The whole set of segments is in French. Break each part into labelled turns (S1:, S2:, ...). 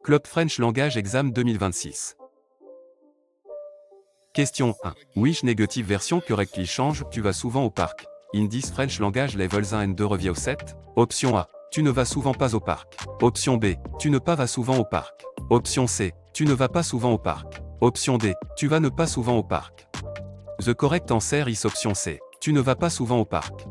S1: Club French Language Exam 2026. Question 1. Wish négative version correctly change, tu vas souvent au parc. Indice French Language Levels 1 et 2 revient au 7. Option A. Tu ne vas souvent pas au parc. Option B. Tu ne pas vas souvent au parc. Option C. Tu ne vas pas souvent au parc. Option D. Tu vas ne pas souvent au parc. The correct answer is option C. Tu ne vas pas souvent au parc.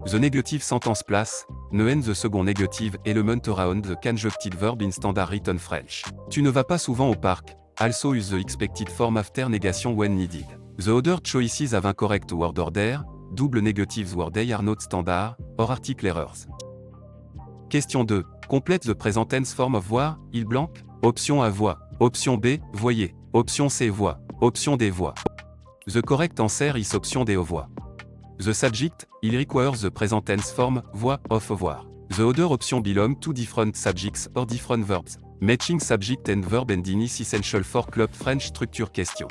S1: The negative sentence place, ne end the second negative element around the conjunctive verb in standard written French. Tu ne vas pas souvent au parc, also use the expected form after negation when needed. The other choices have incorrect word order, double negatives word they are not standard, or article errors. Question 2. Complète the present tense form of voir, il blanc. Option A voit. Option B, voyez. Option C voit. Option D voit. The correct answer is option D voit. The subject, il requires the present tense form, voit, of voir. The other option belong to different subjects or different verbs. Matching subject and verb and is essential for Club French structure question.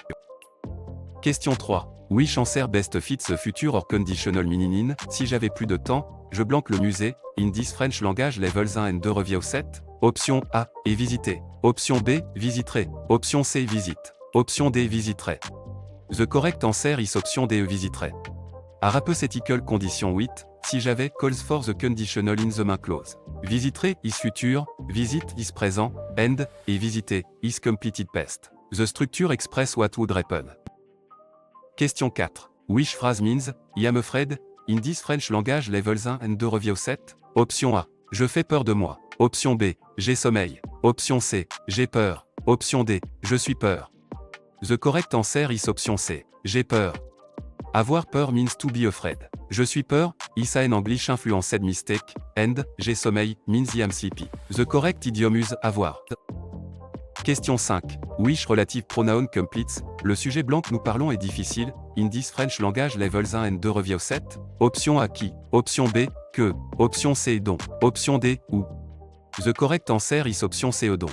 S1: Question 3. Which answer best fits the future or conditional meaning? Si j'avais plus de temps, je blanque le musée. Indice French Language Levels 1 et 2 revient au 7. Option A, et visiter. Option B, visiterai. Option C, visite. Option D, visiterai. The correct answer is option D, visiterai. A hypothetical condition 8, si j'avais, calls for the conditional in the main clause. Visiterai is future, visit is présent, and, et visiter, is completed past. The structure express what would happen. Question 4. Which phrase means, I am afraid? Indice French Language Levels 1 and 2 revient au 7. Option A. Je fais peur de moi. Option B. J'ai sommeil. Option C. J'ai peur. Option D. Je suis peur. The correct answer is option C. J'ai peur. Avoir peur means to be afraid. Je suis peur, is in English influenced mistake, and, j'ai sommeil, means I am sleepy. The correct idiom is avoir. Question 5. Which relative pronoun completes? Le sujet blanc que nous parlons est difficile. Indice French Language Levels 1 and 2 revient au 7. Option A qui. Option B, que. Option C dont. Option D, où. The correct answer is option C dont.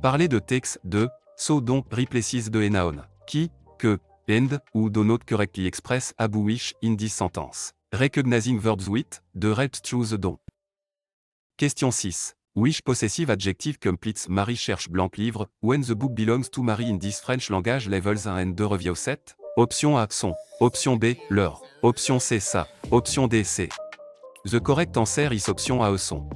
S1: Parler de texte, de, so dont, replaces de noun. Qui, que, and, ou do not correctly express abu wish in this sentence. Recognizing verbs with, de helps choose dont. Question 6. Which possessive adjective completes Marie cherche blanc livre, when the book belongs to Marie in this French Language Levels 1 and 2 revient au 7. Option A, son. Option B, leur. Option C, ça. Option D, c'est. The correct answer is option A, son.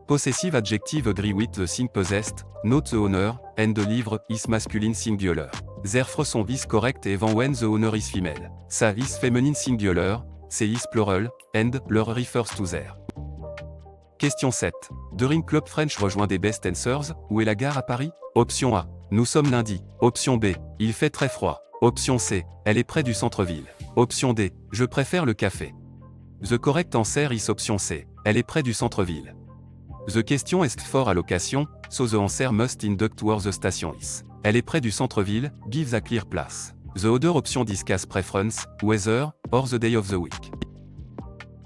S1: Possessive adjective agree with the thing possessed, note the owner, and the livre is masculine singular. Therefore son is correct even when the owner is female. Ça is feminine singular, c'est is plural, and leur refers to their. Question 7. During Club French rejoint des best answers, où est la gare à Paris? Option A. Nous sommes lundi. Option B. Il fait très froid. Option C. Elle est près du centre-ville. Option D. Je préfère le café. The correct answer is option C. Elle est près du centre-ville. The question est for allocation, so the answer must induct towards the station is. Elle est près du centre-ville, gives a clear place. The other option discuss preference, weather, or the day of the week.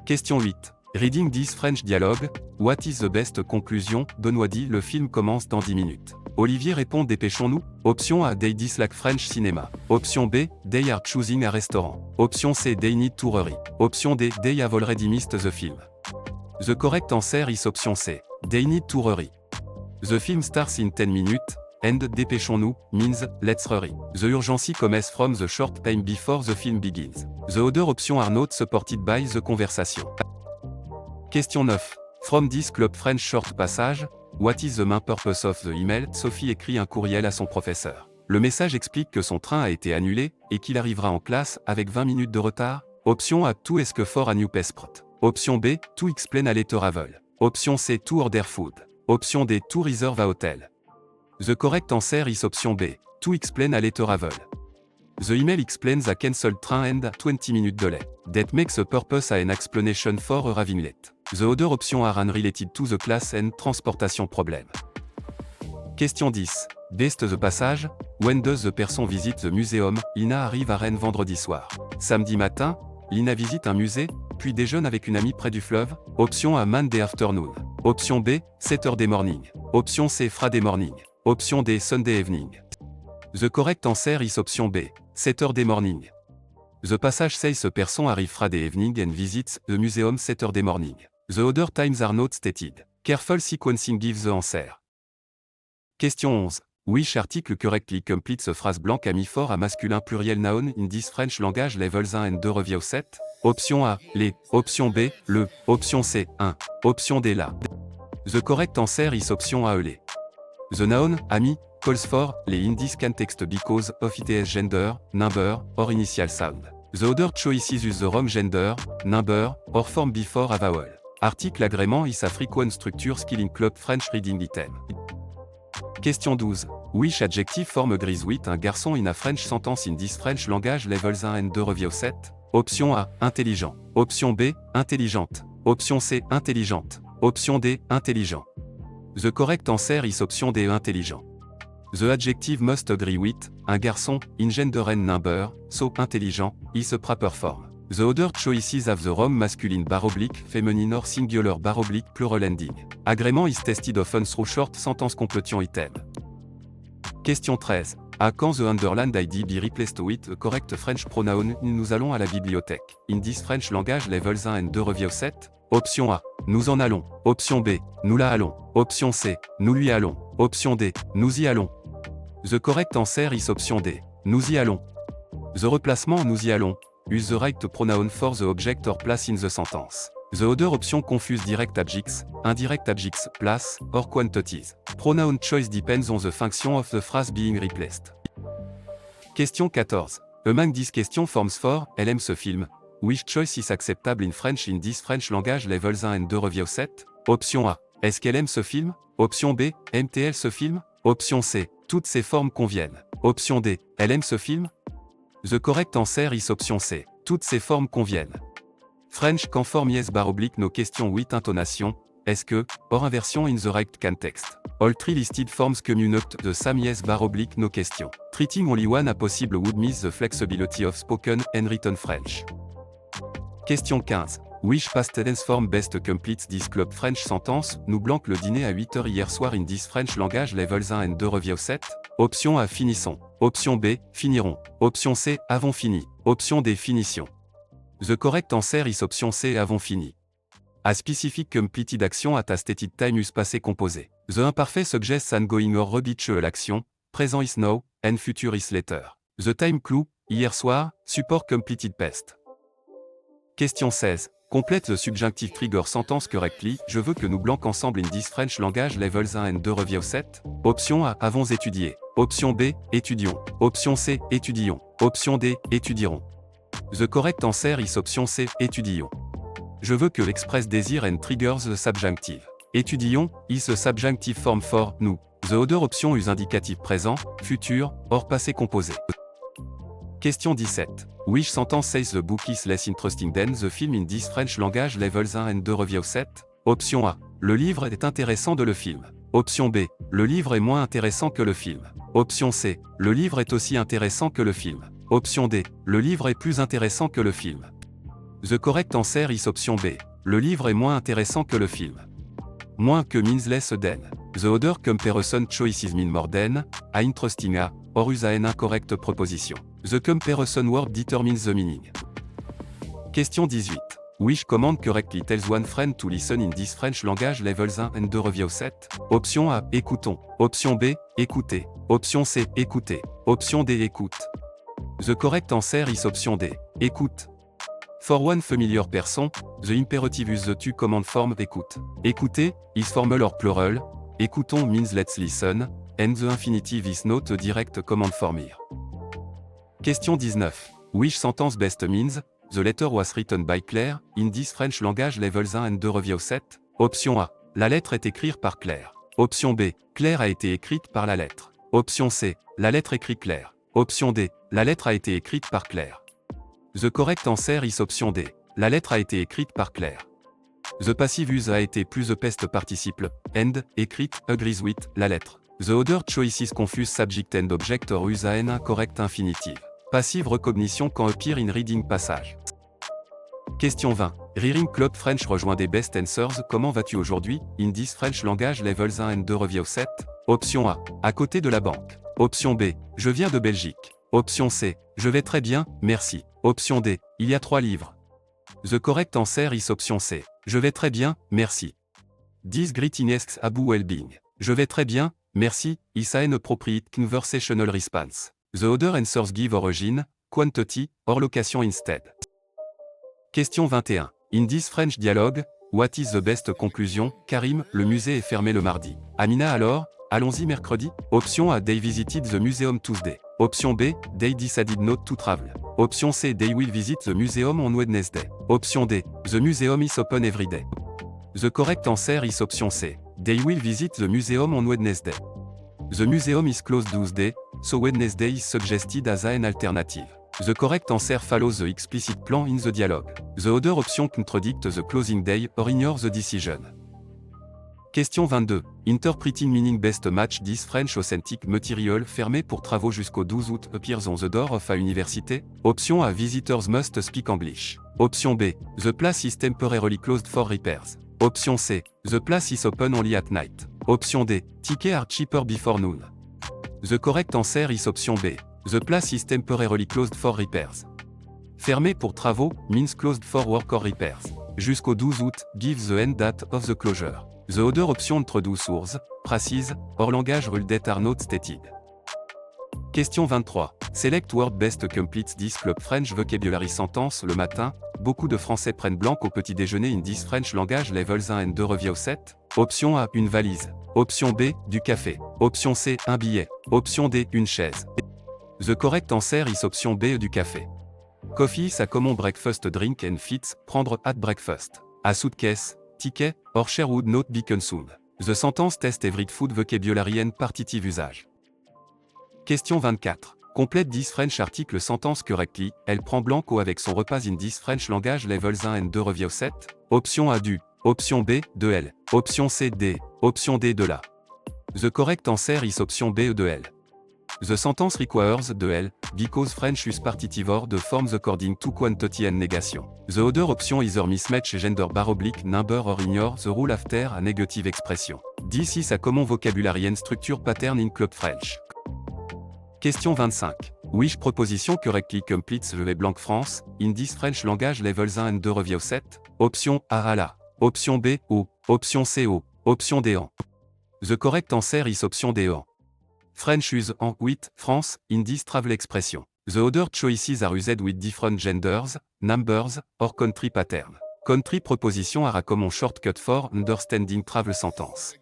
S1: Question 8. Reading this French dialogue, what is the best conclusion? Benoît dit, le film commence dans 10 minutes. Olivier répond, dépêchons-nous. Option A, they dislike French cinema. Option B, they are choosing a restaurant. Option C, they need to hurry. Option D, they have already missed the film. The correct answer is option C. They need to hurry. The film starts in 10 minutes, and dépêchons-nous means let's hurry. The urgency comes from the short time before the film begins. The other options are not supported by the conversation. Question 9. From this Club French short passage, what is the main purpose of the email? Sophie écrit un courriel à son professeur. Le message explique que son train a été annulé et qu'il arrivera en classe avec 20 minutes de retard. Option A, to ask for a new passport. Option B, to explain a letter travel. Option C, to order food. Option D, to reserve a hotel. The correct answer is option B, to explain a letter travel. The email explains a cancelled train and 20 minutes delay. That makes a purpose an explanation for arriving late. The other options are unrelated to the class and transportation problem. Question 10. Best the passage. When does the person visit the museum? Lina arrive à Rennes vendredi soir. Samedi matin, Lina visite un musée, puis déjeune avec une amie près du fleuve. Option A, Monday afternoon. Option B, Saturday morning. Option C, Friday morning. Option D, Sunday evening. The correct answer is option B, Saturday morning. The passage says a person arrive Friday evening and visits the museum Saturday morning. The other times are not stated. Careful sequencing gives the answer. Question 11. Which article correctly completes a phrase blank for à masculin pluriel noun in this French language levels 1 and 2 review 7? Option A, les. Option B, le. Option C, 1. Option D, la. The correct answer is option A, les. The noun, ami, calls for, les in this context because of its gender, number, or initial sound. The other choices use the wrong gender, number, or form before a vowel. Article agrément is a frequent structure skill in club French reading item. Question 12. Which adjective form agrees with un garçon in a French sentence in this French language levels 1 and 2 review 7? Option A, intelligent. Option B, intelligente. Option C, intelligente. Option D, intelligent. The correct answer is option D, intelligent. The adjective must agree with, un garçon, in gender and number, so intelligent, is a proper form. The other choices have the wrong masculine feminine or singular plural ending. Agrément is tested often through short sentence completion item. Question 13. À quand the underlined ID be replaced with a correct French pronoun? Nous allons à la bibliothèque. In this French language levels 1 and 2 review 7? Option A. Nous en allons. Option B. Nous la allons. Option C. Nous lui allons. Option D. Nous y allons. The correct answer is option D. Nous y allons. The replacement nous y allons. Use the right pronoun for the object or place in the sentence. The other option confuse direct adjectives, indirect adjectives, place, or quantities. Pronoun choice depends on the function of the phrase being replaced. Question 14. Among these question forms for, elle aime ce film. Which choice is acceptable in French in this French language levels 1 and 2 review 7? Option A. Est-ce qu'elle aime ce film? Option B. Aime-t-elle ce film? Option C. Toutes ces formes conviennent. Option D. Elle aime ce film? The correct answer is option C. Toutes ces formes conviennent. French can form yes no question with intonation. Est-ce que, or inversion in the right context. All three listed forms communicate the same yes no question. Treating only one a possible would miss the flexibility of spoken and written French. Question 15. Which past tense form best completes this club French sentence? Nous blanc le dîner à 8h hier soir in this French language levels 1 and 2 review 7? Option A, finissons. Option B, finirons. Option C, avons fini. Option D, finition. The correct answer is option C, avons fini. A specific completed action at a stated time is passé composé. The imparfait suggests an going or habitual l'action, présent is now, and future is later. The time clue, hier soir, support completed past. Question 16. Complète the subjunctive trigger sentence correctly. Je veux que nous blanc ensemble in this French language levels 1 and 2 review 7. Option A, avons étudié. Option B, étudions. Option C, étudions. Option D, étudierons. The correct answer is option C, étudions. Je veux que l'express désir and triggers the subjunctive. Étudions is the subjunctive form for nous. The other option is indicatif présent, futur, or passé composé. Question 17. Which sentence says the book is less interesting than the film in this French language levels 1 and 2 review 7? Option A. Le livre est intéressant de le film. Option B. Le livre est moins intéressant que le film. Option C. Le livre est aussi intéressant que le film. Option D. Le livre est plus intéressant que le film. The correct answer is option B. Le livre est moins intéressant que le film. Moins que means less than. The other comparison choices mean more than, a interesting a, or use an incorrect proposition. The comparison word determines the meaning. Question 18. Which command correctly tells one friend to listen in this French language levels 1 and 2 review 7? Option A, écoutons. Option B, écoutez. Option C, écoutez. Option D, écoute. The correct answer is option D, écoute. For one familiar person, the imperative use the two command form écoute. Écoutez is formal or plural. Écoutons means let's listen, and the infinitive is not a direct command form here. Question 19. Which sentence best means, the letter was written by Claire, in this French language levels 1 and 2 review 7? Option A. La lettre est écrite par Claire. Option B. Claire a été écrite par la lettre. Option C. La lettre écrit Claire. Option D. La lettre a été écrite par Claire. The correct answer is option D. La lettre a été écrite par Claire. The passive use a été plus the past participle, and, écrite, agrees with, la lettre. The other choices confuse subject and object or use an incorrect infinitive. Passive recognition can appear in reading passage. Question 20. Reading Club French rejoint des best answers. Comment vas-tu aujourd'hui, in this French language levels 1 and 2 review 7? Option A. À côté de la banque. Option B. Je viens de Belgique. Option C. Je vais très bien, merci. Option D. Il y a 3 livres. The correct answer is option C. Je vais très bien, merci. 10 greetings about well-being. Je vais très bien, Merci, is an appropriate conversational response. The other answers give origin, quantity, or location instead. Question 21. In this French dialogue, what is the best conclusion? Karim, le musée est fermé le mardi. Amina alors, allons-y mercredi? Option A, they visited the museum Tuesday. Option B, they decided not to travel. Option C, they will visit the museum on Wednesday. Option D, the museum is open every day. The correct answer is option C. They will visit the museum on Wednesday. The museum is closed Tuesday, so Wednesday is suggested as an alternative. The correct answer follows the explicit plan in the dialogue. The other option contradict the closing day or ignore the decision. Question 22. Interpreting meaning best match this French authentic material fermé pour travaux jusqu'au 12 août appears on the door of a university. Option A, visitors must speak English. Option B, the place is temporarily closed for repairs. Option C, the place is open only at night. Option D, tickets are cheaper before noon. The correct answer is option B. The place is temporarily closed for repairs. Fermé pour travaux means closed for work or repairs. Jusqu'au 12 août gives the end date of the closure. The other option introduce source, précise, or langage that are not stated. Question 23. Select word best completes this club French vocabulary sentence le matin. Beaucoup de Français prennent blanc au petit déjeuner in this French language levels 1 and 2 review 7. Option A, une valise. Option B, du café. Option C, un billet. Option D, une chaise. The correct answer is option B, du café. Coffee is a common breakfast drink and fits, prendre at breakfast. A suitcase, ticket, or share would not be consumed. The sentence test every food vocabulary and partitive usage. Question 24. Complète this French article sentence correctly. Elle prend blanco avec son repas in this French language levels 1 and 2 review 7. Option A, du. Option B, de elle. Option C, D. Option D, de la. The correct answer is option B, de elle. The sentence requires de elle, because French use partitive or the forms according to quantity and negation. The other option either mismatch gender / number or ignore the rule after a negative expression. This is a common vocabulary and structure pattern in Club French. Question 25. Which proposition correctly completes the blank France, in this French language levels 1 and 2 review 7? Option A, à la. Option B, au. Option C, au. Option D, en. The correct answer is option D, en. French use en with France in this travel expression. The other choices are used with different genders, numbers, or country pattern. Country proposition are a common shortcut for understanding travel sentence.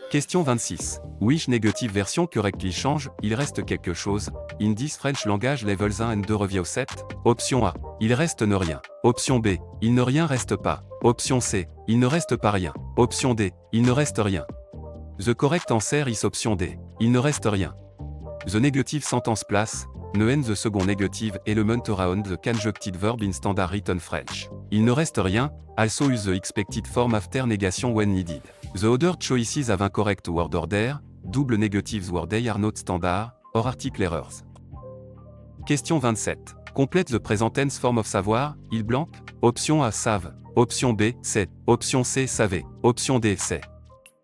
S1: Question 26. Which negative version correctly change, il reste quelque chose, in this French language levels 1 and 2 review 7? Option A, il reste ne rien. Option B, il ne rien reste pas. Option C, il ne reste pas rien. Option D, il ne reste rien. The correct answer is option D. Il ne reste rien. The negative sentence place, ne and the second negative element around the conjuncted verb in standard written French. Il ne reste rien, also use the expected form after negation when needed. The other choices have incorrect word order, double negatives word are not standard, or article errors. Question 27. Complète the present tense form of savoir, il blanc. Option A, savent. Option B, sait. Option C, savait. Option D, sait.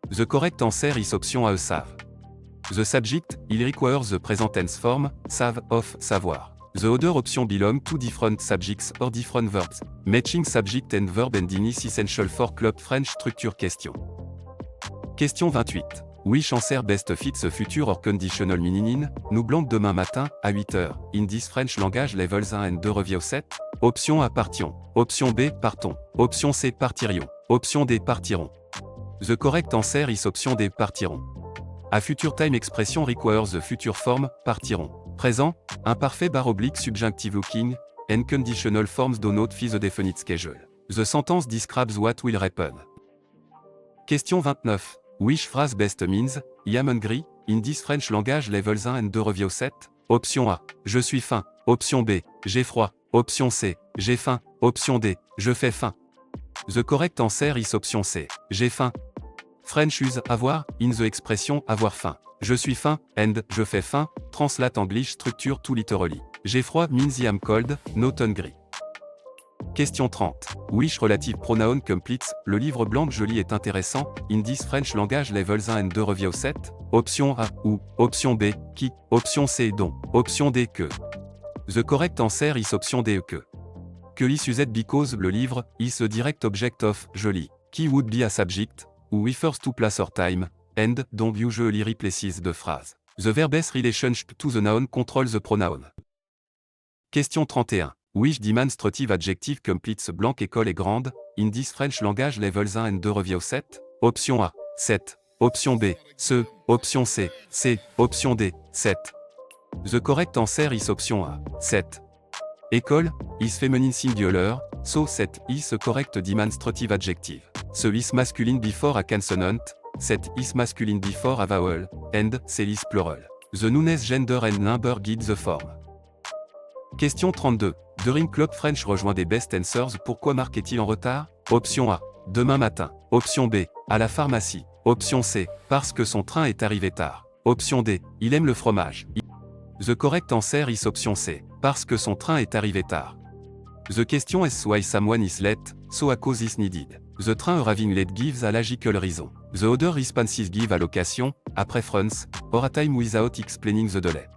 S1: The correct answer is option A, savent. The subject, il requires the present tense form, save, of, savoir. The other option belong to different subjects or different verbs. Matching subject and verb ending is essential for Club French structure question. Question 28. Which answer best fits the future or conditional meaning? Nous blanc demain matin, à 8h, in this French language levels 1 and 2 review 7? Option A, partions. Option B, partons. Option C, partirions. Option D, partirons. The correct answer is option D, partirons. A future time expression requires the future form, partiront. Présent, imparfait / subjunctive looking, and conditional forms do not fit the definite schedule. The sentence describes what will happen. Question 29. Which phrase best means, I am hungry, in this French language levels 1 and 2 review 7? Option A, je suis faim. Option B, j'ai froid. Option C, j'ai faim. Option D, je fais faim. The correct answer is option C, j'ai faim. French use avoir, in the expression avoir faim. Je suis faim, and je fais faim, translate English structure to literally. J'ai froid means I am cold, not hungry. Question 30. Which relative pronoun completes, le livre blanc joli est intéressant, in this French language levels 1 and 2 review 7? Option A, ou. Option B, qui. Option C, dont. Option D, que. The correct answer is option D, que. Que is used because le livre is a direct object of joli. Qui would be a subject, ou refers to place or time, and, don't usually replaces the phrase. The verb's relationship to the noun controls the pronoun. Question 31. Which demonstrative adjective completes blank école est grande, in this French language levels 1 and 2 review 7? Option A, 7. Option B, ce. Option C, C. Option D, 7. The correct answer is option A, 7. École, is feminine singular, so 7 is a correct demonstrative adjective. Ce is masculine before a consonant, 7 is masculine before a vowel, and C is plural. The nouns gender and number guide the form. Question 32. During Club French rejoint des best answers. Pourquoi Marc est-il en retard? Option A, demain matin. Option B, à la pharmacie. Option C, parce que son train est arrivé tard. Option D, il aime le fromage. The correct answer is option C, parce que son train est arrivé tard. The question is why someone is late, so a cause is needed. The train arriving late gives a logical reason. The other responses give a location, a preference, or a time without explaining the delay.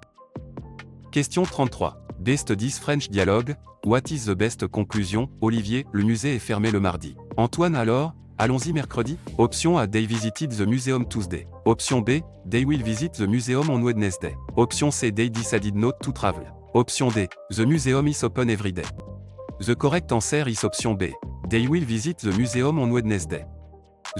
S1: Question 33. Best 10 French dialogue. What is the best conclusion? Olivier, le musée est fermé le mardi. Antoine alors, allons-y mercredi? Option A, they visited the museum Tuesday. Option B, they will visit the museum on Wednesday. Option C, they decided not to travel. Option D, the museum is open every day. The correct answer is option B, they will visit the museum on Wednesday.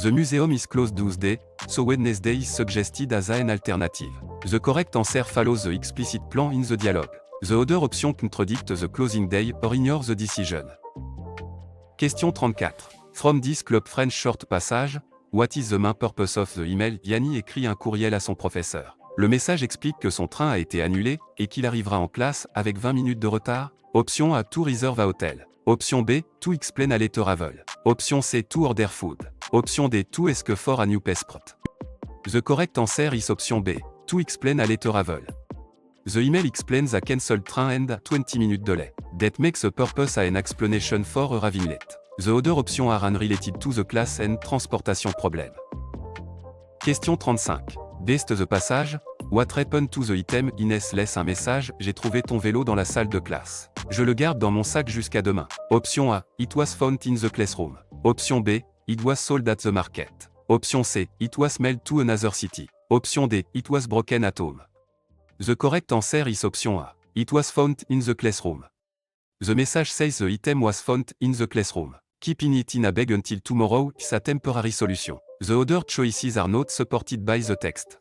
S1: The museum is closed Tuesday, so Wednesday is suggested as an alternative. The correct answer follows the explicit plan in the dialogue. The other option contradict the closing day or ignore the decision. Question 34. From this Club French short passage, what is the main purpose of the email? Yanni écrit un courriel à son professeur. Le message explique que son train a été annulé et qu'il arrivera en classe avec 20 minutes de retard. Option A, to reserve a hotel. Option B, to explain a later travel. Option C, to order food. Option D, to ask for a new passport. The correct answer is option B, to explain a later travel. The email explains a cancelled train and 20 minute delay. That makes a purpose an explanation for arriving late. The other options are unrelated to the class and transportation problem. Question 35. Best the passage. What happened to the item? Inès laisse un message. J'ai trouvé ton vélo dans la salle de classe. Je le garde dans mon sac jusqu'à demain. Option A. It was found in the classroom. Option B. It was sold at the market. Option C. It was mailed to another city. Option D. It was broken at home. The correct answer is option A. It was found in the classroom. The message says the item was found in the classroom. Keeping it in a bag until tomorrow is a temporary solution. The other choices are not supported by the text.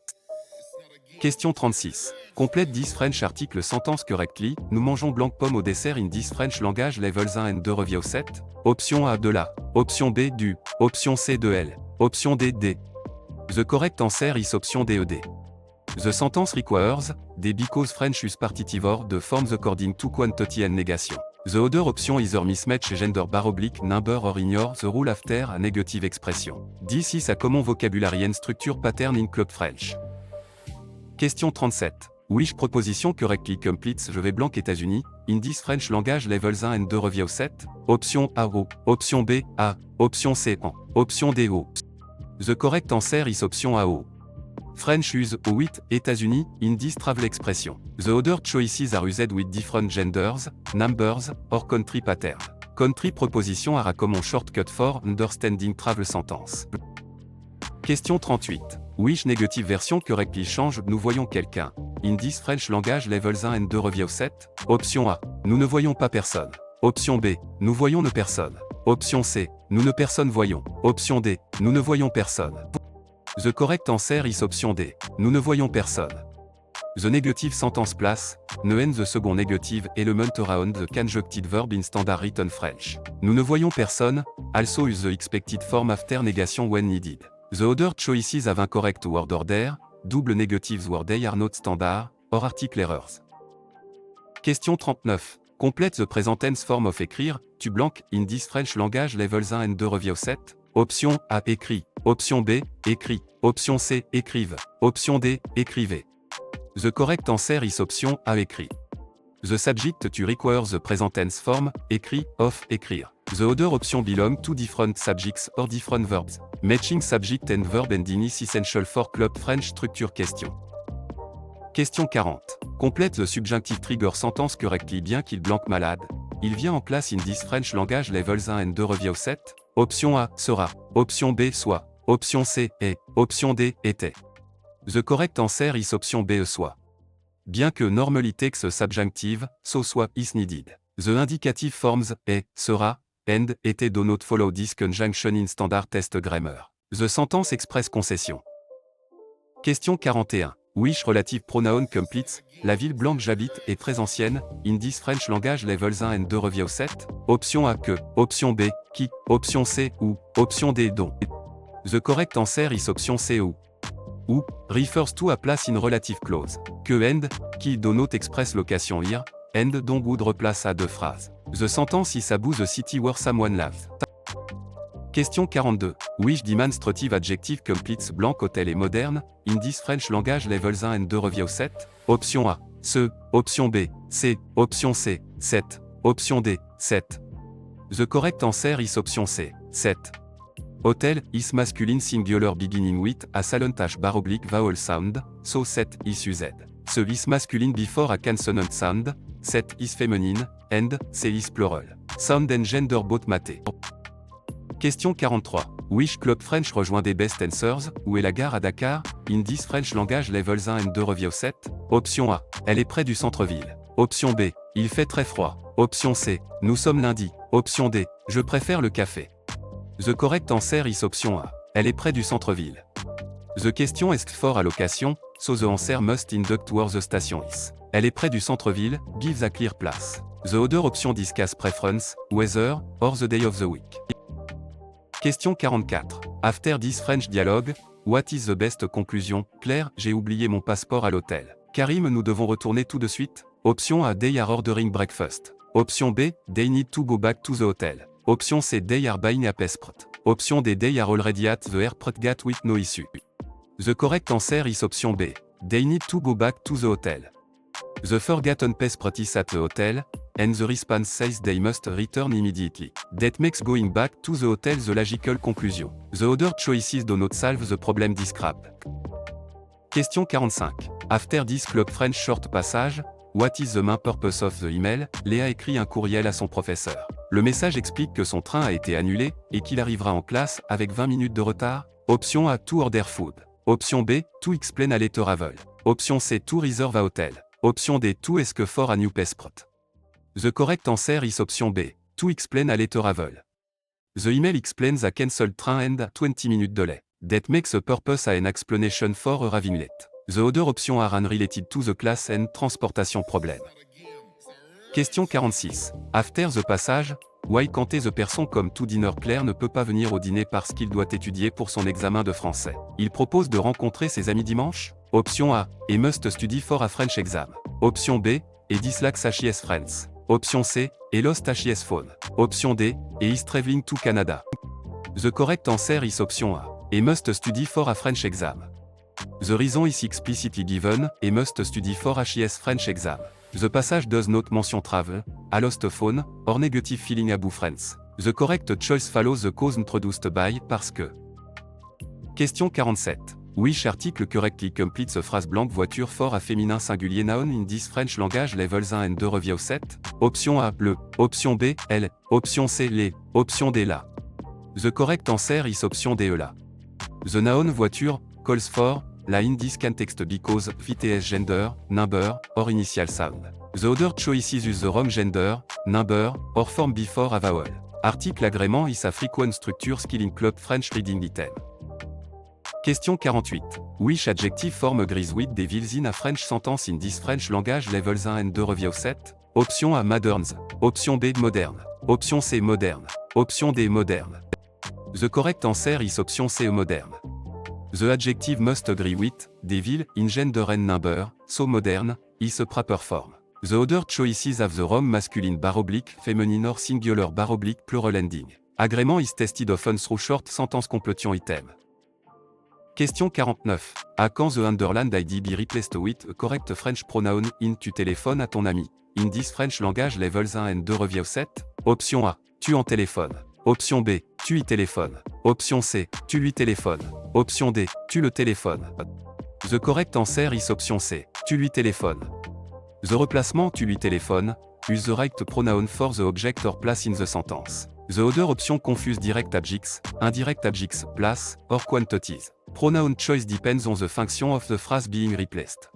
S1: Question 36. Complète 10 French article sentence correctly. Nous mangeons blanc pomme au dessert in 10 French language levels 1 and 2 review 7. Option A de la. Option B du. Option C de L. Option D D. The correct answer is option D E D. The sentence requires, D because French use partitive de forms according to quantity and negation. The other option either mismatch gender / number or ignore the rule after a negative expression. This is a common vocabulary and structure pattern in Club French. Question 37. Which proposition correctly completes Je vais blanc États-Unis, in this French language levels 1 and 2 review 7? Option A O. Option B A. Option C en. Option D O. The correct answer is option A O. French use with États-Unis in this travel expression. The other choices are used with different genders, numbers, or country pattern. Country proposition are a common shortcut for understanding travel sentence. Question 38. Which negative version correctly change Nous voyons quelqu'un. In this French language levels 1 and 2 review 7. Option A. Nous ne voyons pas personne. Option B. Nous voyons ne personne. Option C. Nous ne personne voyons. Option D. Nous ne voyons personne. The correct answer is option D. Nous ne voyons personne. The negative sentence place, ne and the second negative element around the conjuncted verb in standard written French. Nous ne voyons personne, also use the expected form after negation when needed. The other choices have incorrect word order, double negatives word are not standard, or article errors. Question 39. Complete the present tense form of écrire, tu blank, in this French language levels 1 and 2 review 7. Option A, écrit. Option B, écrit. Option C, écrive. Option D, écrivez. The correct answer is option A, écrit. The subject to require the present tense form, écrit, of, écrire. The other option belong to different subjects or different verbs. Matching subject and verb ending is essential for Club French structure question. Question 40. Complète the subjunctive trigger sentence correctly bien qu'il blanc malade. Il vient en classe in this French language levels 1 and 2 review 7. Option A, sera. Option B, soit. Option C, est. Option D, était. The correct answer is option B, soit. Bien que normally takes subjunctive, so soit is needed. The indicative forms est, sera, and, était do not follow this conjunction in standard test grammar. The sentence express concession. Question 41. Which relative pronoun completes, la ville blanche j'habite est très ancienne, in this French language levels 1 and 2 review 7. Option A que, option B, qui, option C, ou, option D, dont. The correct answer is option C, ou refers to a place in relative clause. Que and, qui do not express location here, and dont would replace à deux phrases. The sentence is about the city where someone lives. Question 42. Which demonstrative adjective completes blanc hôtel et moderne, in this French language levels 1 and 2 review 7? Option A, ce, option B, C, option C, 7, option D, 7. The correct answer is option C, 7. Hotel is masculine singular beginning with a silent h bar oblique vowel sound, so 7 is used. Ce is masculine before a consonant sound, 7 is feminine, and C is plural. Sound and gender both mate. Question 43. Which club French rejoint des best answers, où est la gare à Dakar, in this French language levels 1 and 2 review 7? Option A, elle est près du centre-ville. Option B, il fait très froid. Option C, nous sommes lundi. Option D, je préfère le café. The correct answer is option A, elle est près du centre-ville. The question asks for a location, so the answer must induct where the station is. Elle est près du centre-ville, gives a clear place. The other option discuss preference, weather, or the day of the week. Question 44. After this French dialogue, what is the best conclusion? Claire, j'ai oublié mon passeport à l'hôtel. Karim, nous devons retourner tout de suite. Option A, they are ordering breakfast. Option B, they need to go back to the hotel. Option C, they are buying a passport. Option D, they are already at the airport gate with no issue. The correct answer is option B. They need to go back to the hotel. The forgotten passport is at the hotel, and the response says they must return immediately. That makes going back to the hotel the logical conclusion. The other choices do not solve the problem described. Question 45. After this club French short passage, what is the main purpose of the email? Léa écrit un courriel à son professeur. Le message explique que son train a été annulé et qu'il arrivera en classe avec 20 minutes de retard. Option A, to order food. Option B, to explain a later travel. Option C, to reserve a hotel. Option D, to ask for a new passport. The correct answer is option B, to explain a later travel. The email explains a cancelled train and 20 minute delay. That makes a purpose an explanation for arriving late. The other options are unrelated to the class and transportation problem. Question 46. After the passage, why can't the person come to dinner? Claire ne peut pas venir au dîner parce qu'il doit étudier pour son examen de français. Il propose de rencontrer ses amis dimanche? Option A, he must study for a French exam. Option B, he dislikes HIS friends. Option C, he lost HIS phone. Option D, he is traveling to Canada. The correct answer is option A, he must study for a French exam. The reason is explicitly given, he must study for HIS French exam. The passage does not mention travel, a lost phone, or negative feeling about friends. The correct choice follows the cause introduced by, parce que. Question 47. Which article correctly completes a phrase blanche voiture for a féminin singulier noun in this French language levels 1 and 2 review 7? Option A, le. Option B, elle. Option C, les. Option D, la. The correct answer is option D, la. The noun voiture calls for la in this context because VTS gender, number, or initial sound. The other choices use the wrong gender, number, or form before a vowel. Article agrément is a frequent structure skill in club French reading item. Question 48. Which adjective form agrees with the vowels in a French sentence in this French language levels 1 and 2 review 7? Option A, moderns. Option B, moderne. Option C, moderne. Option D, moderne. The correct answer is option C, moderne. The adjective must agree with the vowel in gender and number, so modern, is a proper form. The other choices have the wrong masculine bar oblique, feminine or singular bar oblique plural ending. Agrément is tested often through short sentence completion item. Question 49. À quand the underlined ID be replaced with a correct French pronoun in tu téléphones à ton ami? In this French language levels 1 and 2 review 7? Option A, tu en téléphones. Option B, tu y téléphones. Option C, tu lui téléphones. Option D, tu le téléphones. The correct answer is option C, tu lui téléphones. The replacement tu lui téléphones, use the right pronoun for the object or place in the sentence. The other option confuse direct objects, indirect objects, place, or quantities. Pronoun choice depends on the function of the phrase being replaced.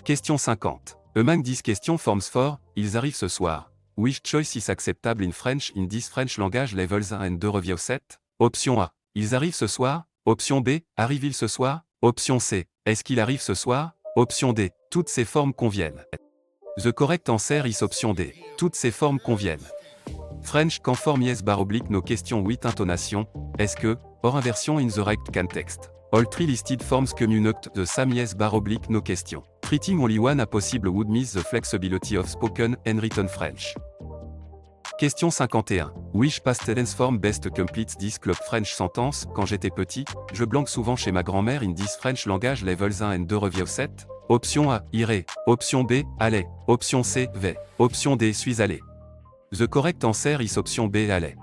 S1: Question 50. Among these question forms for, ils arrivent ce soir. Which choice is acceptable in French in this French language levels 1 and 2 review set? Option A. Ils arrivent ce soir. Option B. Arrive-t-il ce soir? Option C. Est-ce qu'il arrive ce soir? Option D. Toutes ces formes conviennent. The correct answer is option D. Toutes ces formes conviennent. French conform yes / no question 8 intonation. Est-ce que, or inversion in the right context. All three listed forms communicate the same yes / no question. Treating only one a possible would miss the flexibility of spoken and written French. Question 51. Which past tense form best completes this club French sentence? Quand j'étais petit, je blanque souvent chez ma grand-mère in this French language levels 1 and 2 review set. Option A. Irai. Option B. Allez. Option C. Vais. Option D. Suis allé. The correct answer is option B. Allez.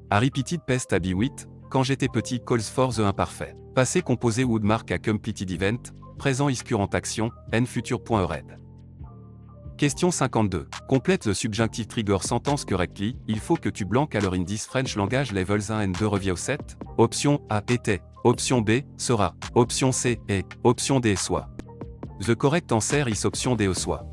S1: A repeated past a be with. Quand j'étais petit calls for the imparfait. Passé composé would mark a completed event. Présent is current action, and future.red. Question 52. Complete the subjunctive trigger sentence correctly. Il faut que tu blanques alors in this French language levels 1 and 2 review set. Option A. Était. Option B. Sera. Option C. Est. Option D. Soit. The correct answer is option D. Soit.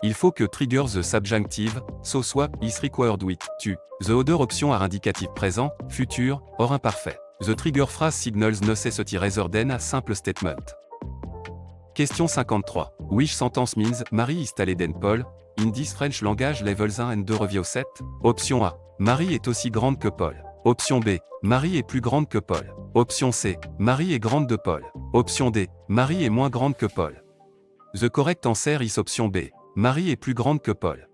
S1: Il faut que trigger the subjunctive, so soit, is required with, tu. The other option are indicatif présent, futur, or imparfait. The trigger phrase signals necessity rather than a simple statement. Question 53. Which sentence means Marie is taller than Paul, in this French language levels 1 and 2 review set? Option A. Marie est aussi grande que Paul. Option B. Marie est plus grande que Paul. Option C. Marie est grande de Paul. Option D. Marie est moins grande que Paul. The correct answer is option B. Marie est plus grande que Paul.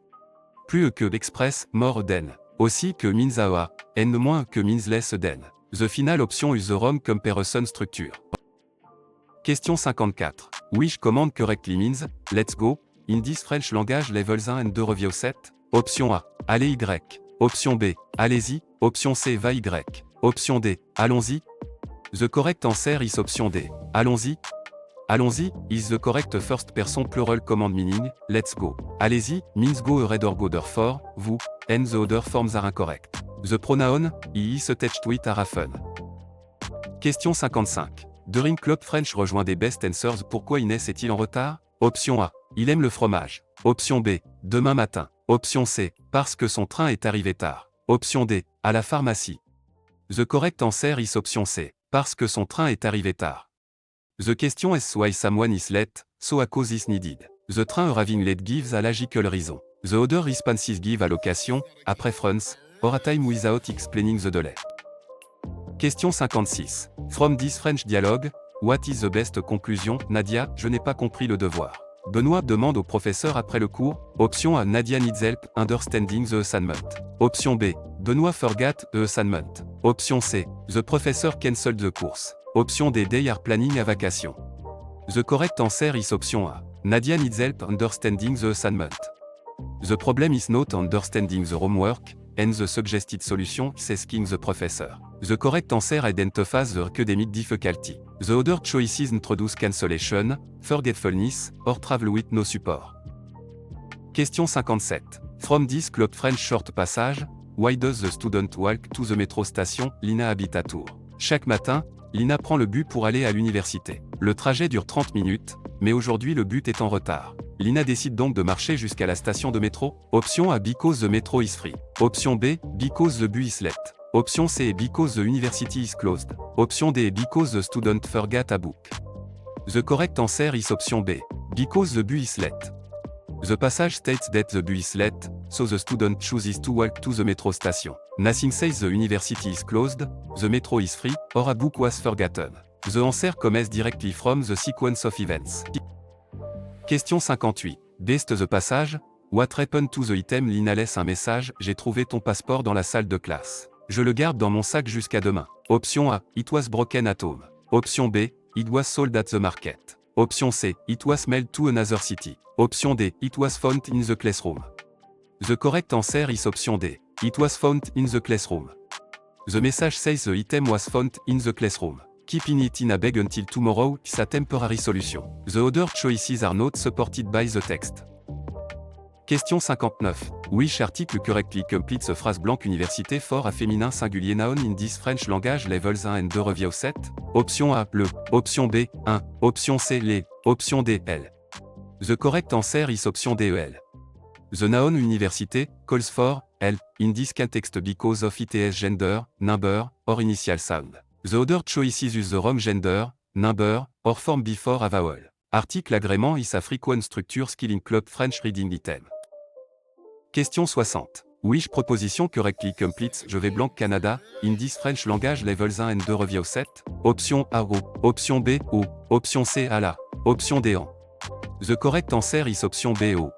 S1: Plus que express, more than. Aussi que means a, and moins que means less than. The final option is the wrong comparison structure. Question 54. Which command correctly means, let's go, in this French language levels 1 and 2 review set? Option A. Allez Y. Option B. Allez-y. Option C. Va Y. Option D. Allons-y. The correct answer is option D. Allons-y. Allons-y is the correct first person plural command meaning, let's go. Allez-y means go ahead or go therefore, vous, and the other forms are incorrect. The pronoun, he is attached to it are often. Question 55. During Club French rejoint des best answers. Pourquoi Inès est-il en retard? Option A. Il aime le fromage. Option B. Demain matin. Option C. Parce que son train est arrivé tard. Option D. À la pharmacie. The correct answer is option C. Parce que son train est arrivé tard. The question is why someone is late, so a cause is needed. The train arriving late gives a logical reason. The other responses give a location, a preference, or a time without explaining the delay. Question 56. From this French dialogue, what is the best conclusion? Nadia, je n'ai pas compris le devoir. Benoît demande au professeur après le cours. Option A. Nadia needs help understanding the assignment. Option B. Benoît forgot the assignment. Option C. The professor cancelled the course. Option D. They are planning a vacation. The correct answer is option A. Nadia needs help understanding the assignment. The problem is not understanding the homework, and the suggested solution is asking the professor. The correct answer identifies the academic difficulty. The other choices introduce cancellation, forgetfulness, or travel with no support. Question 57. From this Club French short passage, why does the student walk to the metro station? Lina habite à Tours. Chaque matin, Lina prend le bus pour aller à l'université. Le trajet dure 30 minutes, mais aujourd'hui le bus est en retard. Lina décide donc de marcher jusqu'à la station de métro. Option A. Because the metro is free. Option B. Because the bus is late. Option C. Because the university is closed. Option D. Because the student forgot a book. The correct answer is option B. Because the bus is late. The passage states that the bus is late, so the student chooses to walk to the metro station. Nothing says the university is closed, the metro is free, or a book was forgotten. The answer comes directly from the sequence of events. Question 58. Based the passage, what happened to the item? Lina laisse un message, j'ai trouvé ton passeport dans la salle de classe. Je le garde dans mon sac jusqu'à demain. Option A. It was broken at home. Option B. It was sold at the market. Option C. It was mailed to another city. Option D. It was found in the classroom. The correct answer is option D. It was found in the classroom. The message says the item was found in the classroom. Keeping it in a bag until tomorrow is a temporary solution. The other choices are not supported by the text. Question 59. Wish article correctly completes phrase blank université for à féminin singulier noun in this French language levels 1 and 2 review 7. Option A, le. Option B, 1. Option C, les. Option D, L. The correct answer is option D, L. The noun université calls for, L, in this context because of its gender, number, or initial sound. The other choices use the wrong gender, number, or form before a vowel. Article agrément is a frequent structure skill in club French reading item. Question 60. Wish proposition correctly completes je vais blanc Canada, in this French language levels 1 and 2 review 7. Option A, O. Option B, O. Option C, à la. Option D, en. The correct answer is option B, O.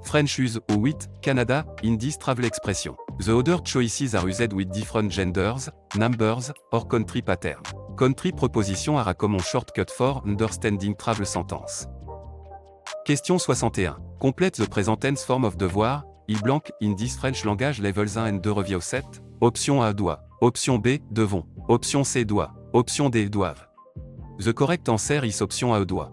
S1: French use O 8, Canada, in this travel expression. The other choices are used with different genders, numbers, or country pattern. Country proposition are a common shortcut for understanding travel sentence. Question 61. Complete the present tense form of devoir, il blanc, in this French language levels 1 and 2 review 7. Option A, doit. Option B, devons. Option C, doit. Option D, doivent. The correct answer is option A, doit.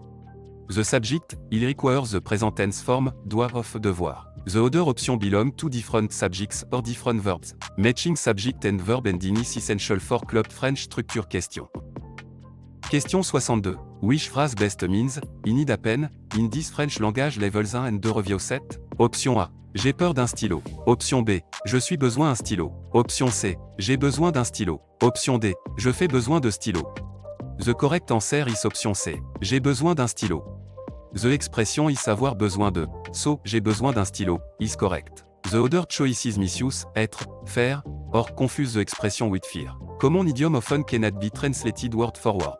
S1: The subject, il requires the present tense form, doit of devoir. The other option belong to different subjects or different verbs. Matching subject and verb ending is essential for club French structure question. Question 62. Which phrase best means, I need a pen, in this French language levels 1 and 2 review 7? Option A. J'ai peur d'un stylo. Option B. Je suis besoin d'un stylo. Option C. J'ai besoin d'un stylo. Option D. Je fais besoin de stylo. The correct answer is option C. J'ai besoin d'un stylo. The expression is avoir besoin de. So, j'ai besoin d'un stylo, is correct. The other choices misuse, être, faire, or confuse the expression with fear. Common idiom often cannot be translated word for word.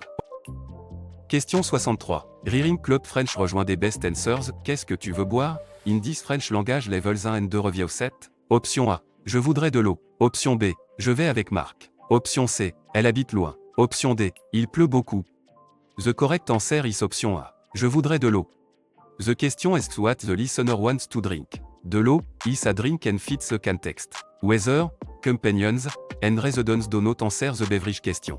S1: Question 63. Reading Club French rejoint des best answers. Qu'est-ce que tu veux boire? In this French language levels 1 and 2 review 7. Option A. Je voudrais de l'eau. Option B. Je vais avec Marc. Option C. Elle habite loin. Option D. Il pleut beaucoup. The correct answer is option A. Je voudrais de l'eau. The question asks what the listener wants to drink. De l'eau is a drink and fits the context. Weather, companions, and residents do not answer the beverage question.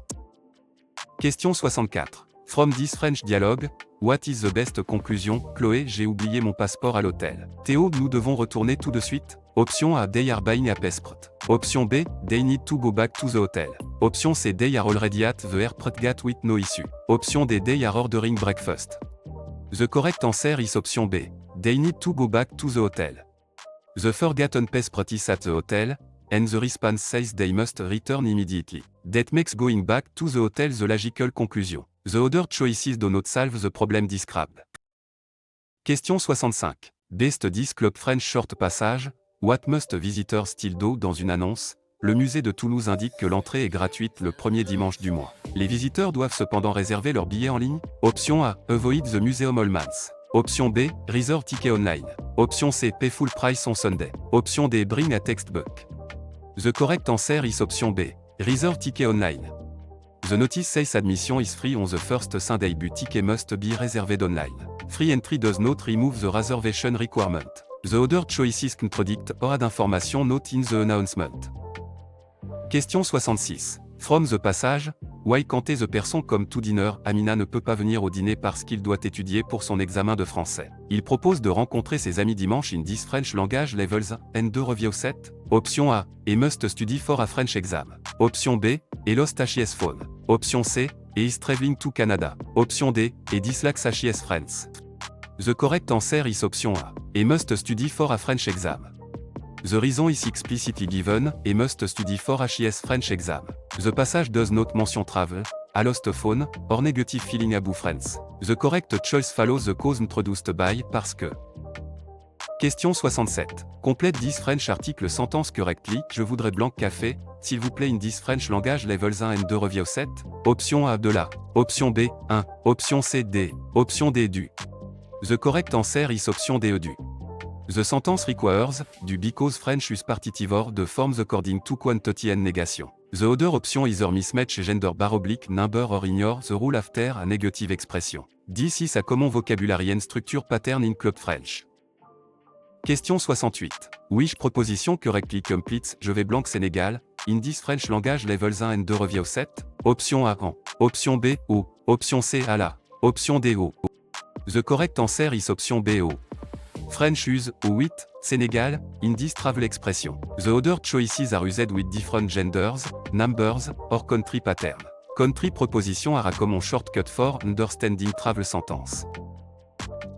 S1: Question 64. From this French dialogue, what is the best conclusion? Chloé, j'ai oublié mon passeport à l'hôtel. Théo, nous devons retourner tout de suite. Option A, they are buying a passport. Option B, they need to go back to the hotel. Option C, they are already at the airport gate with no issue. Option D, they are ordering breakfast. The correct answer is option B. They need to go back to the hotel. The forgotten passport is at the hotel, and the response says they must return immediately. That makes going back to the hotel the logical conclusion. The other choices do not solve the problem described. Question 65. Best 10 Club French Short Passage. What must visitors still do? Dans une annonce, le musée de Toulouse indique que l'entrée est gratuite le premier dimanche du mois. Les visiteurs doivent cependant réserver leur billet en ligne. Option A. Avoid the museum all months. Option B. Reserve ticket online. Option C. Pay full price on Sunday. Option D. Bring a textbook. The correct answer is option B. Reserve ticket online. The notice says admission is free on the first Sunday but ticket must be reserved online. Free entry does not remove the reservation requirement. The other choices contradict or add information not in the announcement. Question 66. From the passage, why can't the person come to dinner? Amina ne peut pas venir au dîner parce qu'il doit étudier pour son examen de français. Il propose de rencontrer ses amis dimanche in this French language levels 1 and 2 review 7. Option A. He must study for a French exam. Option B. He lost his phone. Option C. He is traveling to Canada. Option D. He dislikes his friends. The correct answer is option A. He must study for a French exam. The reason is explicitly given, he must study for his French exam. The passage does not mention travel, a lost phone, or negative feeling about friends. The correct choice follows the cause introduced by, parce que. Question 67. Complète this French article sentence correctly, je voudrais blanc café, s'il vous plaît in this French language levels 1 and 2 review 7. Option A, de la. Option B, 1. Option C, D. Option D, du. The correct answer is option D, du. The sentence requires, du because French is partitive de forms according to quantity and negation. The other option either mismatch gender bar oblique number or ignore the rule after a negative expression. This is a common vocabulary and structure pattern in Club French. Question 68. Which proposition correctly completes je vais blanc Sénégal, in this French language levels 1 and 2 review 7? Option A, en. Option B, O. Option C, à la. Option D, O. The correct answer is option B, O. French use, ou with, Sénégal, Indies travel expression. The other choices are used with different genders, numbers, or country pattern. Country proposition are a common shortcut for understanding travel sentence.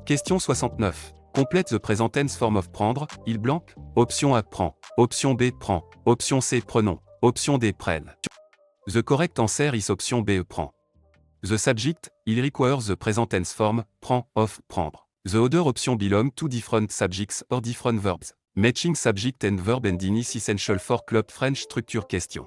S1: Question 69. Complète the present tense form of prendre, il blanc. Option A prend. Option B prend. Option C prenons. Option D prennent. The correct answer is option B prend. The subject, il requires the present tense form, prend, of, prendre. The other option belong to different subjects or different verbs. Matching subject and verb ending is essential for Club French structure question.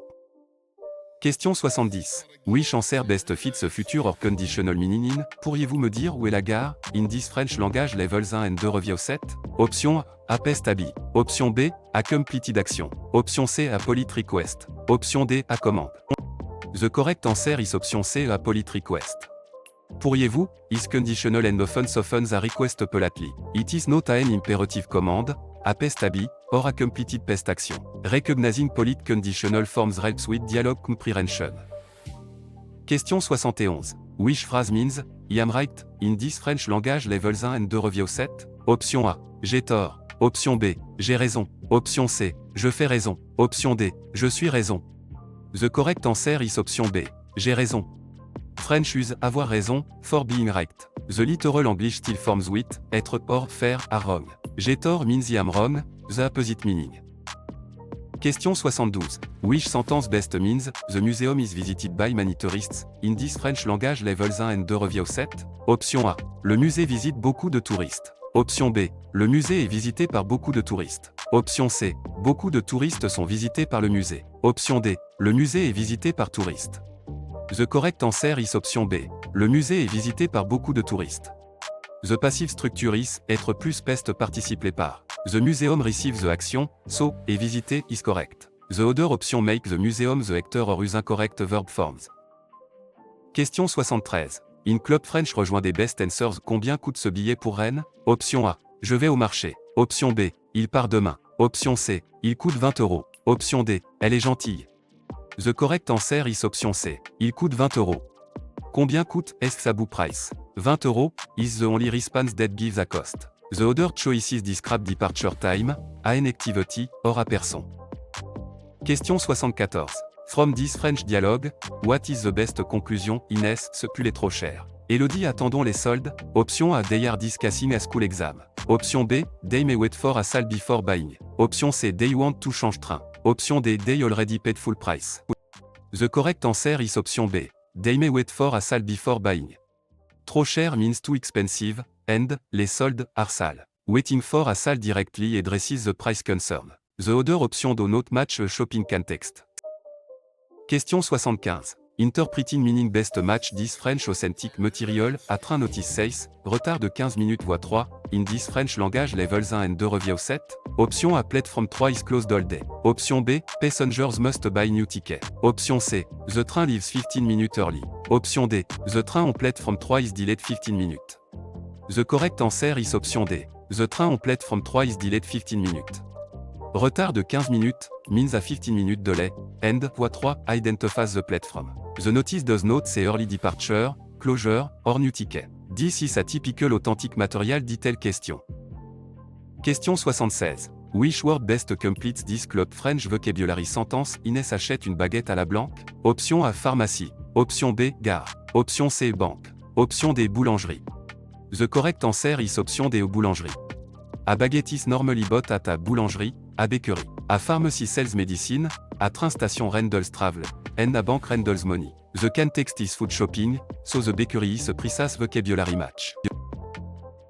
S1: Question 70. Which answer best fits the future or conditional meaning in? Pourriez-vous me dire où est la gare? In this French language levels 1 and 2 review 7. Option A. A pest habit. Option B. A completed action. Option C. A polite request. Option D. A commande. The correct answer is option C. A polite request. Pourriez-vous, is conditional and often softens a request politely. It is not an imperative command, a pest habit, or a completed pest action. Recognizing polite conditional forms helps with dialogue comprehension. Question 71. Which phrase means, I am right, in this French language levels 1 and 2 review 7? Option A. J'ai tort. Option B. J'ai raison. Option C. Je fais raison. Option D. Je suis raison. The correct answer is option B. J'ai raison. French use avoir raison, for being right. The literal English still forms with, être or faire are wrong. J'ai tort means I am wrong, the opposite meaning. Question 72. Which sentence best means, the museum is visited by many tourists, in this French language levels 1 and 2 review 7? Option A. Le musée visite beaucoup de touristes. Option B. Le musée est visité par beaucoup de touristes. Option C. Beaucoup de touristes sont visités par le musée. Option D. Le musée est visité par touristes. The correct answer is option B. Le musée est visité par beaucoup de touristes. The passive structure is, être plus pest participé par. The museum receives the action, so, est visité, is correct. The other option make the museum the actor or use incorrect verb forms. Question 73. In Club French rejoint des best answers. Combien coûte ce billet pour Rennes? Option A. Je vais au marché. Option B. Il part demain. Option C. Il coûte 20 €. Option D. Elle est gentille. The correct answer is option C. Il coûte 20 €. Combien coûte est-ce bout price? 20 € is the only response that gives a cost. The other choices describe departure time, an activity, or a person. Question 74. From this French dialogue, what is the best conclusion? Inès, ce pull est trop cher. Elodie, attendons les soldes. Option A. They are discussing a school exam. Option B. They may wait for a sale before buying. Option C. They want to change train. Option D. They already paid full price. The correct answer is option B. They may wait for a sale before buying. Trop cher means too expensive, and, les soldes, are sale. Waiting for a sale directly addresses the price concern. The other option do not match a shopping context. Question 75. Interpreting meaning best match this French authentic material, à train notice says, retard de 15 minutes voie 3, in this French language levels 1 and 2 review 7? Option A. Platform 3 is closed all day. Option B. Passengers must buy new ticket. Option C. The train leaves 15 minutes early. Option D. The train on platform 3 is delayed 15 minutes. The correct answer is option D. The train on platform 3 is delayed 15 minutes. Retard de 15 minutes, means a 15 minutes delay, and, voie 3, identifies the platform. The notice does not say early departure, closure, or new ticket. This is a typical authentic material detail question. Question 76. Which word best completes this Club French vocabulary sentence? Inès achète une baguette à la blanque. Option A. Pharmacie. Option B. Gare. Option C. Banque. Option D. Boulangerie. The correct answer is option D. Boulangerie. A baguette is normally bought at a boulangerie, a bakery. A pharmacy sells medicine, a train station rendles travel, and a bank rendles money. The context is food shopping, so the bakery is a precise vocabulary match.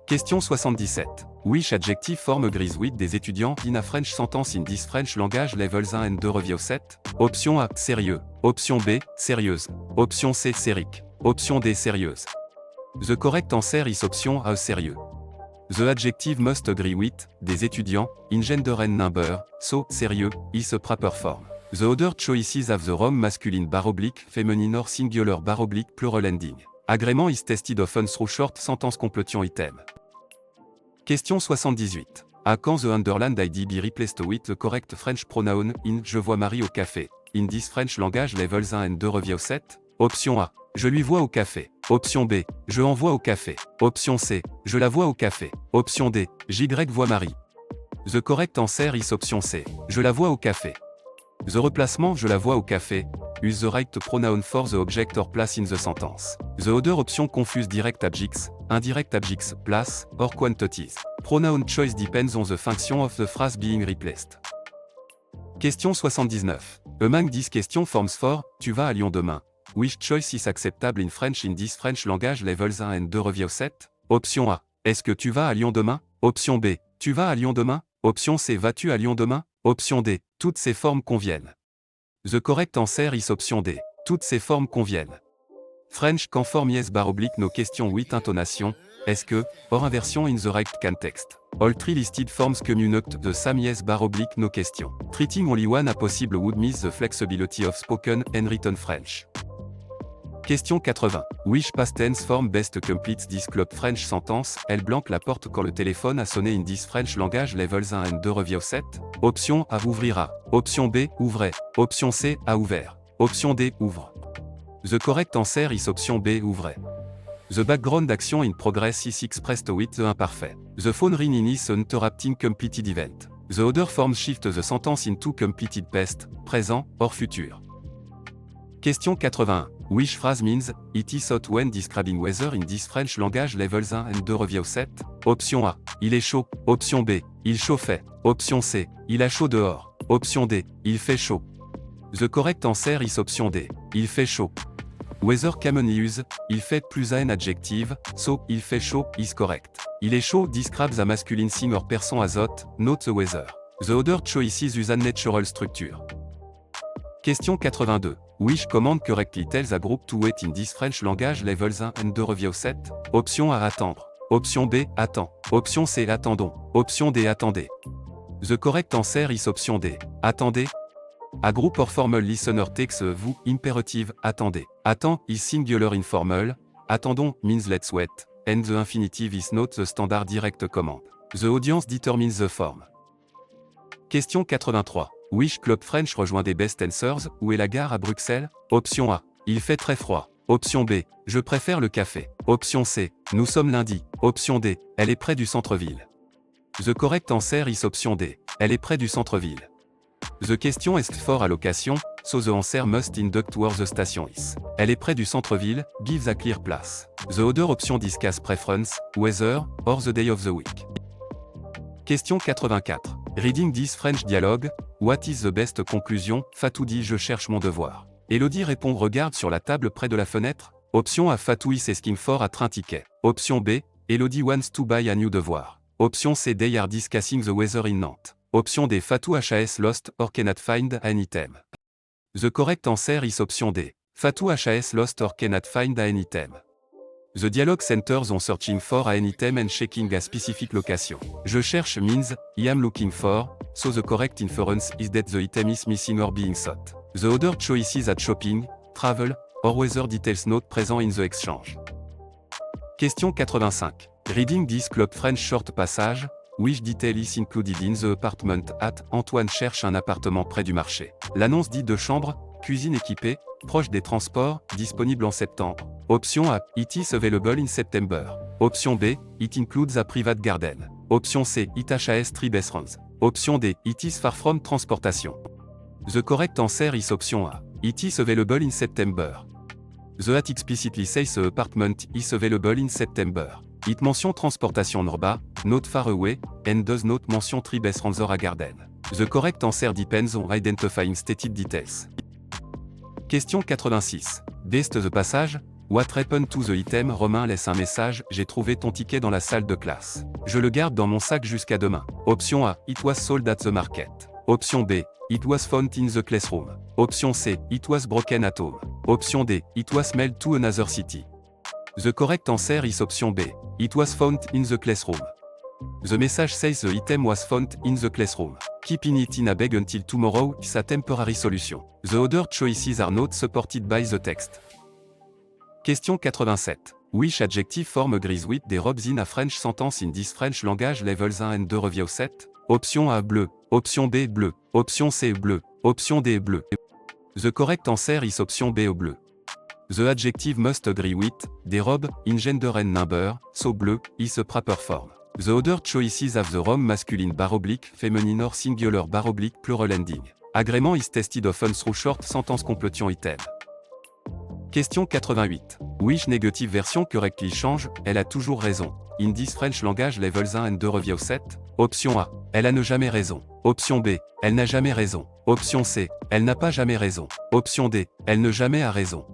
S1: Question 77. Which adjective form agrees with des étudiants in a French sentence in this French language levels 1 and 2 review 7? Option A. Sérieux. Option B. Sérieuse. Option C. Sérique. Option D. Sérieuse. The correct answer is option A. Sérieux. The adjective must agree with, des étudiants, in gender and number, so, sérieux, is a proper form. The other choices have the wrong masculine bar oblique, feminine or singular bar oblique plural ending. Agreement is tested often through short sentence completion item. Question 78. À quand the underlined ID be replaced with the correct French pronoun in je vois Marie au café, in this French language levels 1 and 2 review 7? Option A. Je lui vois au café. Option B. Je envoie au café. Option C. Je la vois au café. Option D. JY voit Marie. The correct answer is option C. Je la vois au café. The replacement je la vois au café. Use the right pronoun for the object or place in the sentence. The other option confuse direct objects, indirect objects, place, or quantities. Pronoun choice depends on the function of the phrase being replaced. Question 79. Among these questions forms for, tu vas à Lyon demain. Which choice is acceptable in French in this French language levels 1 and 2 review 7? Option A. Est-ce que tu vas à Lyon demain? Option B. Tu vas à Lyon demain? Option C. Vas-tu à Lyon demain? Option D. Toutes ces formes conviennent. The correct answer is option D. Toutes ces formes conviennent. French conform yes / no question with intonation. Est-ce que, or inversion in the right context. All three listed forms communicate the same yes / no question. Treating only one a possible would miss the flexibility of spoken and written French. Question 80. Which past tense form best completes this club French sentence? Elle blanque la porte quand le téléphone a sonné in this French language levels 1 and 2 review 7? Option A. Ouvrira. Option B. Ouvrait. Option C. A ouvert. Option D. Ouvre. The correct answer is option B. Ouvrait. The background action in progress is expressed with the imparfait. The phone ringing is an interrupting completed event. The other forms shift the sentence into completed past, présent, or futur. Question 81. Which phrase means, it is hot when describing weather in this French language levels 1 and 2 review 7? Option A. Il est chaud. Option B. Il chauffait. Option C. Il a chaud dehors. Option D. Il fait chaud. The correct answer is option D. Il fait chaud. Weather commonly use, il fait plus un adjective, so, il fait chaud, is correct. Il est chaud describes a masculine thing or person as hot, not the weather. The other choices use a natural structure. Question 82. Which command correctly tells a group to wait in this French language levels 1 and 2 review 7? Option A. Attendre. Option B. Attends. Option C. Attendons. Option D. Attendez. The correct answer is option D. Attendez. A group or formal listener takes a vous imperative, attendez. Attends is singular informal, attendons means let's wait, and the infinitive is not the standard direct command. The audience determines the form. Question 83. Which club French rejoint des best answers? Où est la gare à Bruxelles? Option A. Il fait très froid. Option B. Je préfère le café. Option C. Nous sommes lundi. Option D. Elle est près du centre-ville. The correct answer is option D. Elle est près du centre-ville. The question est for allocation, so the answer must induct where the station is. Elle est près du centre-ville, gives a clear place. The other option discuss preference, weather, or the day of the week. Question 84. Reading this French dialogue, what is the best conclusion? Fatou dit je cherche mon devoir. Elodie répond regarde sur la table près de la fenêtre. Option A. Fatou is asking for a train ticket. Option B. Elodie wants to buy a new devoir. Option C. They are discussing the weather in Nantes. Option D. Fatou has lost or cannot find an item. The correct answer is option D. Fatou has lost or cannot find an item. The dialogue centers on searching for an item and checking a specific location. Je cherche means, I am looking for, so the correct inference is that the item is missing or being sought. The other choices are shopping, travel, or weather details not present in the exchange. Question 85. Reading this club French short passage, which detail is included in the apartment at Antoine cherche un appartement près du marché. L'annonce dit 2 chambres, cuisine équipée, proche des transports, disponible en septembre. Option A. It is available in September. Option B. It includes a private garden. Option C. It has 3 bedrooms. Option D. It is far from transportation. The correct answer is option A. It is available in September. The at explicitly says the apartment is available in September. It mention transportation norba, not far away, and does not mention 3 bedrooms or a garden. The correct answer depends on identifying stated details. Question 86. Based the passage, what happened to the item? Romain laisse un message, j'ai trouvé ton ticket dans la salle de classe. Je le garde dans mon sac jusqu'à demain. Option A. It was sold at the market. Option B. It was found in the classroom. Option C. It was broken at home. Option D. It was mailed to another city. The correct answer is option B. It was found in the classroom. The message says the item was found in the classroom. Keeping it in a bag until tomorrow is a temporary solution. The other choices are not supported by the text. Question 87. Which adjective form agrees with des robes in a French sentence in this French language levels 1 and 2 review 7? Option A. Bleu. Option B. Bleu. Option C. Bleu. Option D. Bleu. The correct answer is option B. Bleu. The adjective must agree with, des robes, in gender and number, so bleu, is a proper form. The other choices have the wrong masculine / feminine or singular / plural ending. Agreement is tested often through short sentence completion item. Question 88. Which negative version correctly change, elle a toujours raison. In this French language levels 1 and 2 review 7. Option A. Elle a ne jamais raison. Option B. Elle n'a jamais raison. Option C. Elle n'a pas jamais raison. Option D. Elle ne jamais a raison.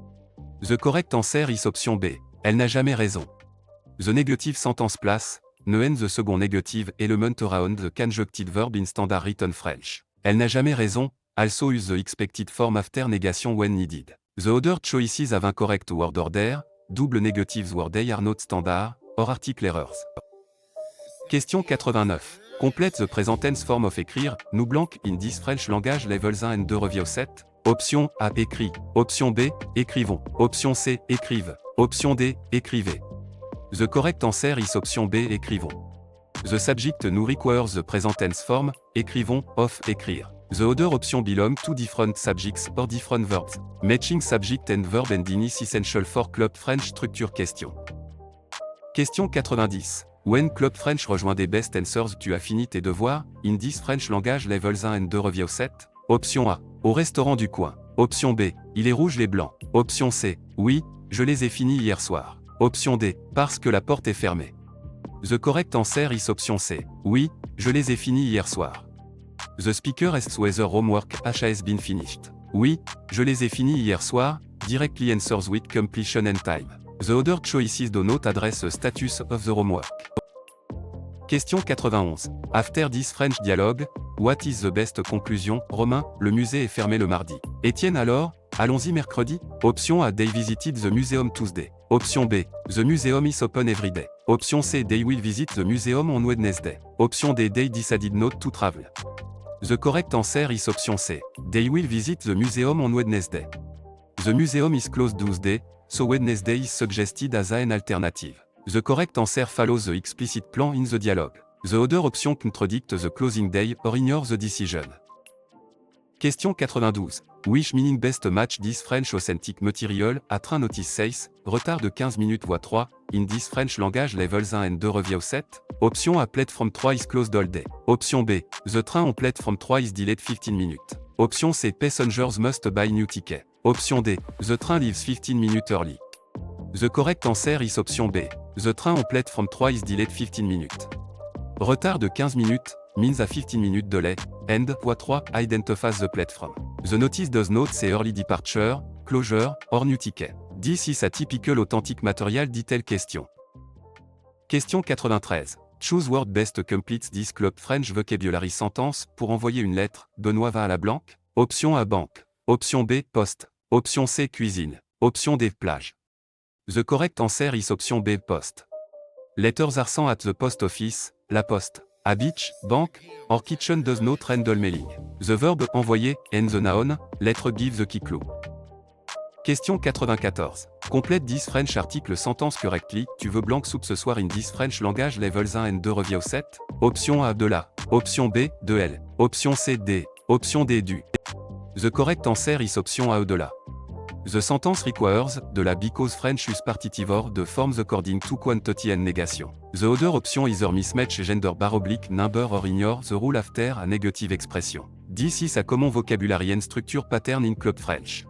S1: The correct answer is option B. Elle n'a jamais raison. The negative sentence place, ne and the second negative element around the conjuncted verb in standard written French. Elle n'a jamais raison, also use the expected form after negation when needed. The other choices have incorrect word order, double negatives word they are not standard, or article errors. Question 89. Complete the present tense form of écrire, nous blanc in this French language levels 1 and 2 review 7. Option A. Écrit. Option B. Écrivons. Option C. Écrive. Option D. Écrivez. The correct answer is option B. Écrivons. The subject now requires the present tense form, écrivons, of, écrire. The other option belong to different subjects or different verbs. Matching subject and verb ending is essential for Club French structure question. Question 90. When Club French rejoint des best answers, tu as fini tes devoirs, in this French language levels 1 and 2 review 7. Option A. Au restaurant du coin. Option B. Il est rouge les blancs. Option C. Oui, je les ai finis hier soir. Option D. Parce que la porte est fermée. The correct answer is option C. Oui, je les ai finis hier soir. The speaker asks whether homework has been finished. Oui, je les ai finis hier soir, directly answers with completion and time. The other choices do not address the status of the homework. Question 91. After this French dialogue, what is the best conclusion? Romain, le musée est fermé le mardi. Étienne alors, allons-y mercredi? Option A. They visited the museum Tuesday. Option B. The museum is open every day. Option C. They will visit the museum on Wednesday. Option D. They decided not to travel. The correct answer is option C. They will visit the museum on Wednesday. The museum is closed Tuesday, so Wednesday is suggested as an alternative. The correct answer follows the explicit plan in the dialogue. The other option contradict the closing day or ignore the decision. Question 92. Which meaning best match this French authentic material, à train notice 6, retard de 15 minutes voie 3, in this French language levels 1 and 2 review 7. Option A. Platform 3 is closed all day. Option B. The train on platform 3 is delayed 15 minutes. Option C. Passengers must buy new ticket. Option D. The train leaves 15 minutes early. The correct answer is option B. The train on platform 3 is delayed 15 minutes. Retard de 15 minutes, means a 15 minutes delay, and, voie 3, identifies the platform. The notice does not say early departure, closure, or new ticket. This is a typical authentic material detail question. Question 93. Choose word best completes this Club French vocabulary sentence pour envoyer une lettre. Benoît va à la banque. Option A. Banque. Option B. Poste. Option C. Cuisine. Option D. Plage. The correct answer is option B. Poste. Letters are sent at the post office, la poste. A beach, bank, or kitchen does not handle mailing. The verb envoyer and the noun, lettre give the key clue. Question 94. Complete this French article sentence correctly. Tu veux blanc soupe ce soir in this French language levels 1 and 2 review 7. Option A. De la. Option B. De elle. Option C. D. Option D. Du. The correct answer is option A. De la. The sentence requires, de la because French use partitive or de forms according to quantity and negation. The other option either mismatch gender / number or ignore the rule after a negative expression. This is a common vocabulary and structure pattern in Club French.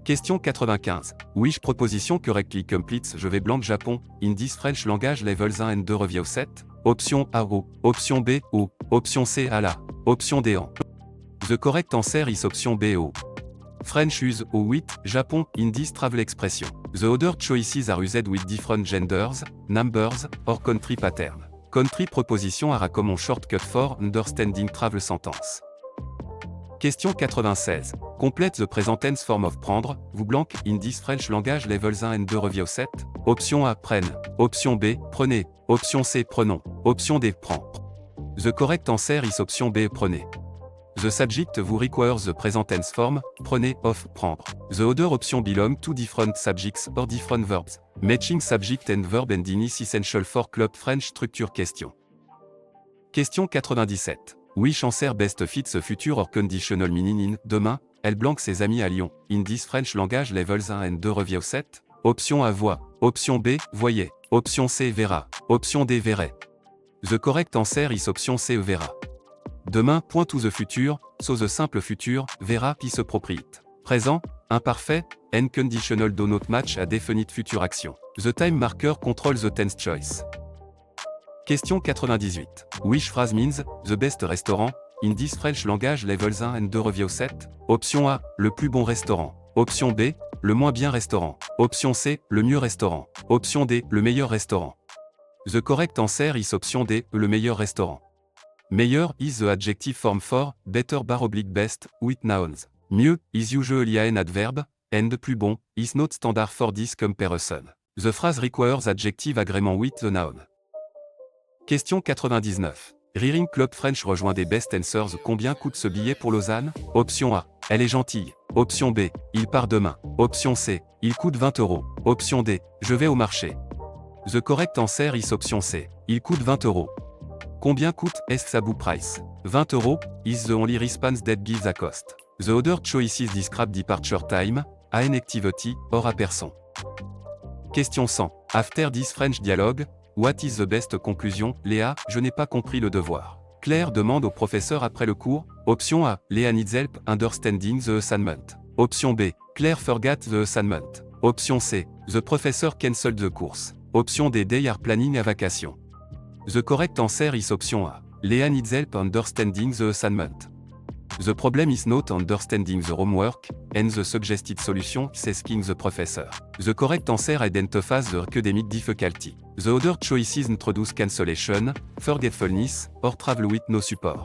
S1: Question 95. Which proposition correctly completes je vais blanc Japon, in this French language levels 1 and 2 review 7. Option A. O. Option B. O. Option C. À la. Option D. En. The correct answer is option B. O. French use au with Japon in this travel expression. The other choices are used with different genders, numbers, or country pattern. Country proposition are a common shortcut for understanding travel sentence. Question 96. Complete the present tense form of prendre, vous blanc, in this French language levels 1 and 2 review 7. Option A. Prenne. Option B. Prenez. Option C. Prenons. Option D. Prend. The correct answer is option B. Prenez. The subject vous requires the present tense form, prenez, of, prendre. The other option belong to different subjects or different verbs. Matching subject and verb ending is essential for Club French structure question. Question 97. Which answer best fits the future or conditional meaning in demain? elle blanque ses amis à Lyon. In this French language levels 1 and 2 review 7. Option A voit. Option B, voyait. Option C, verra. Option D, verrait. The correct answer is option C, verra. Demain, point to the future, so the simple future, verra qui se propriéte. Présent, imparfait, and conditional do not match à definite future action. The time marker control the tense choice. Question 98. Which phrase means, the best restaurant, in this French language levels 1 and 2 review 7? Option A, le plus bon restaurant. Option B, le moins bien restaurant. Option C, le mieux restaurant. Option D, le meilleur restaurant. The correct answer is option D, le meilleur restaurant. Meilleur is the adjective form for, better / best, with nouns. Mieux is usually an adverb, and plus bon is not standard for this comparison. The phrase requires adjective agreement with the noun. Question 99. Rearing Club French rejoint des best answers. Combien coûte ce billet pour Lausanne? Option A, elle est gentille. Option B, il part demain. Option C, il coûte 20 €. Option D, je vais au marché. The correct answer is option C, il coûte 20 €. Combien coûte Sabu price? 20 € is the only response that gives a cost. The other choices describe departure time, an activity, or a person. Question 100. After this French dialogue, what is the best conclusion? Léa, je n'ai pas compris le devoir. Claire demande au professeur après le cours. Option A, Léa needs help understanding the assignment. Option B, Claire forgot the assignment. Option C, the professor cancelled the course. Option D, they are planning a vacation. The correct answer is option A. Léa needs help understanding the assignment. The problem is not understanding the homework, and the suggested solution is asking the professor. The correct answer identifies the academic difficulty. The other choices introduce cancellation, forgetfulness, or travel with no support.